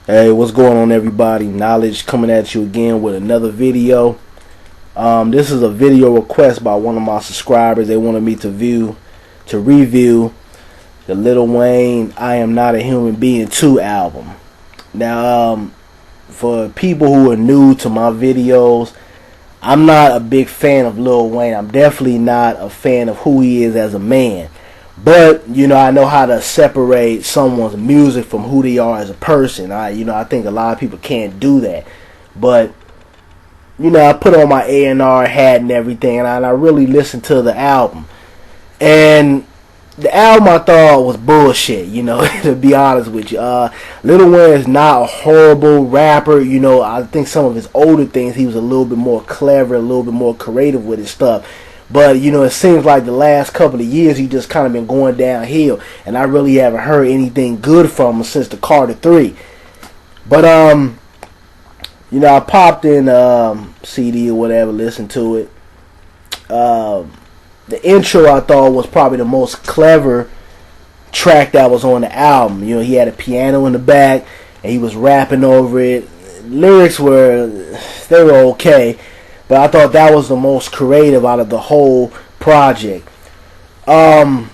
Hey, what's going on, everybody? Knowledge coming at you again with another video. This is a video request by one of my subscribers. They wanted me to review the LiL Wayne I Am Not a Human Being 2 album. Now, for people who are new to my videos, I'm not a big fan of LiL Wayne. I'm definitely not a fan of who he is as a man. But, I know how to separate someone's music from who they are as a person. I think a lot of people can't do that. But, I put on my A&R hat and everything, and I really listened to the album. And the album I thought was bullshit, to be honest with you. LiL Wayne is not a horrible rapper. I think some of his older things, he was a little bit more clever, a little bit more creative with his stuff. But, it seems like the last couple of years he just kind of been going downhill. And I really haven't heard anything good from him since the Carter 3. But, I popped in CD or whatever, listened to it. The intro I thought was probably the most clever track that was on the album. He had a piano in the back and he was rapping over it. Lyrics were okay. But I thought that was the most creative out of the whole project. And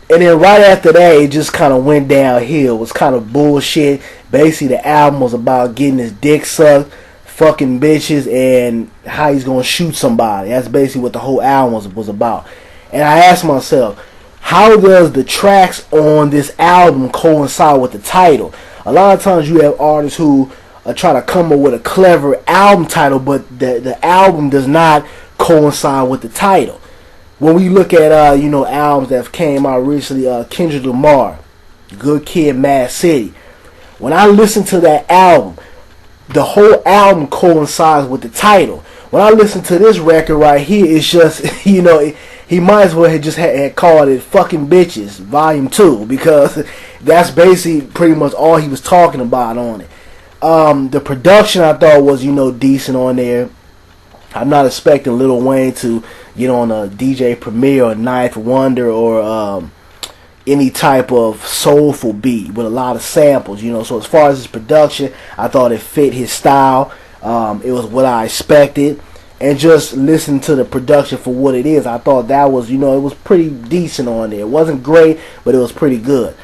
then right after that, it just kind of went downhill. It was kind of bullshit. Basically, the album was about getting his dick sucked, fucking bitches, and how he's going to shoot somebody. That's basically what the whole album was about. And I asked myself, how does the tracks on this album coincide with the title? A lot of times you have artists who try to come up with a clever album title, but the album does not coincide with the title. When we look at albums that came out recently, Kendrick Lamar, Good Kid, Mad City. When I listen to that album, the whole album coincides with the title. When I listen to this record right here, it's just he might as well have just had called it Fucking Bitches Volume 2, because that's basically pretty much all he was talking about on it. The production I thought was, decent on there. I'm not expecting LiL Wayne to get on a DJ Premier or Ninth Wonder or any type of soulful beat with a lot of samples, So as far as his production, I thought it fit his style. It was what I expected. And just listen to the production for what it is. I thought that was, it was pretty decent on there. It wasn't great, but it was pretty good.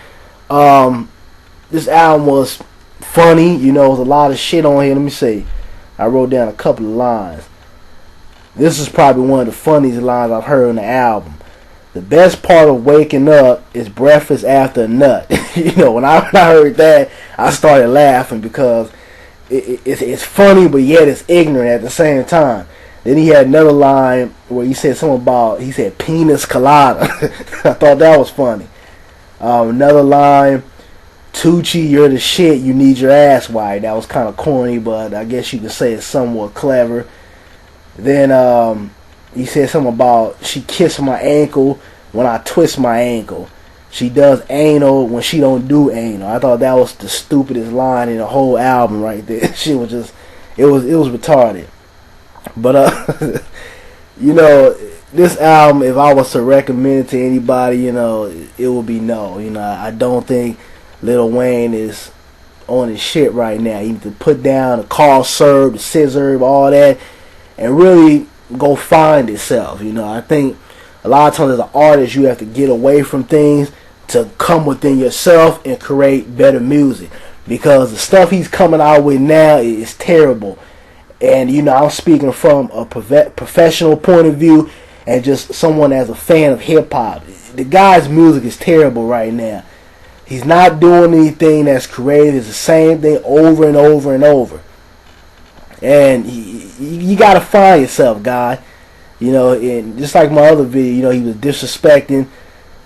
This album was funny, there was a lot of shit on here. Let me see. I wrote down a couple of lines. This is probably one of the funniest lines I've heard on the album. The best part of waking up is breakfast after a nut. When I heard that, I started laughing because it's funny, but yet it's ignorant at the same time. Then he had another line where he said something about, he said penis colada. I thought that was funny. Another line, Tucci, you're the shit, you need your ass wiped. That was kind of corny, but I guess you could say it's somewhat clever. Then he said something about, she kissed my ankle when I twist my ankle. She does anal when she don't do anal. I thought that was the stupidest line in the whole album right there. Shit was just, it was retarded. But this album, if I was to recommend it to anybody, it would be no. I don't think LiL Wayne is on his shit right now. He needs to put down the car serve, the scissor, all that, and really go find itself. I think a lot of times as an artist, you have to get away from things to come within yourself and create better music, because the stuff he's coming out with now is terrible. And I'm speaking from a professional point of view and just someone as a fan of hip hop. The guy's music is terrible right now. He's not doing anything that's creative. It's the same thing over and over and over. And you gotta find yourself, guy. And just like my other video, he was disrespecting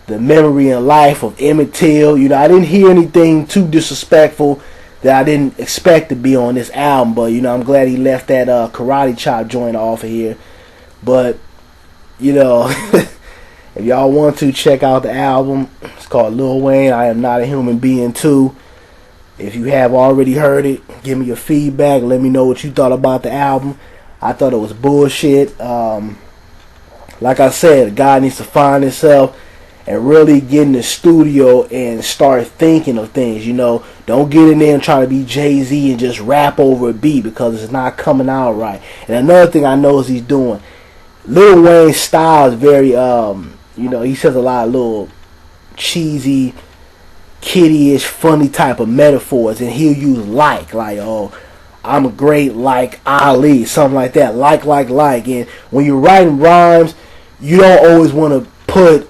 the memory and life of Emmett Till. I didn't hear anything too disrespectful that I didn't expect to be on this album. But, I'm glad he left that karate chop joint off of here. But, if y'all want to check out the album, it's called LiL Wayne I Am Not a Human Being 2. If you have already heard it, give me your feedback. Let me know what you thought about the album. I thought it was bullshit. Like I said, the guy needs to find himself and really get in the studio and start thinking of things. You know, don't get in there and try to be Jay-Z and just rap over a beat because it's not coming out right. And another thing I know is he's doing, LiL Wayne's style is very, you know, he says a lot of little cheesy, kiddie-ish, funny type of metaphors, and he'll use like, oh, I'm great like Ali, something like that, like. And when you're writing rhymes, you don't always want to put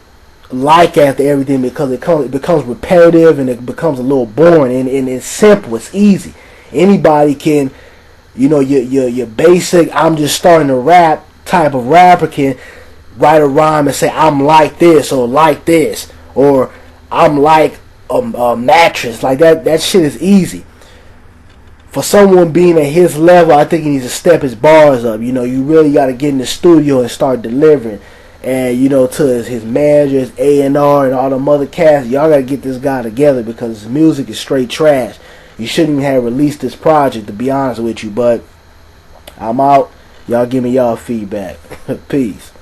like after everything because it becomes repetitive and it becomes a little boring, and it's simple, it's easy. Anybody can, you know, your basic, I'm just starting to rap type of rapper can write a rhyme and say, I'm like this, or like this, or I'm like a mattress. Like that shit is easy. For someone being at his level, I think he needs to step his bars up. You know, you really got to get in the studio and start delivering. And, you know, to his managers, A&R, and all them other cats, y'all got to get this guy together because his music is straight trash. You shouldn't even have released this project, to be honest with you. But I'm out. Y'all give me y'all feedback. Peace.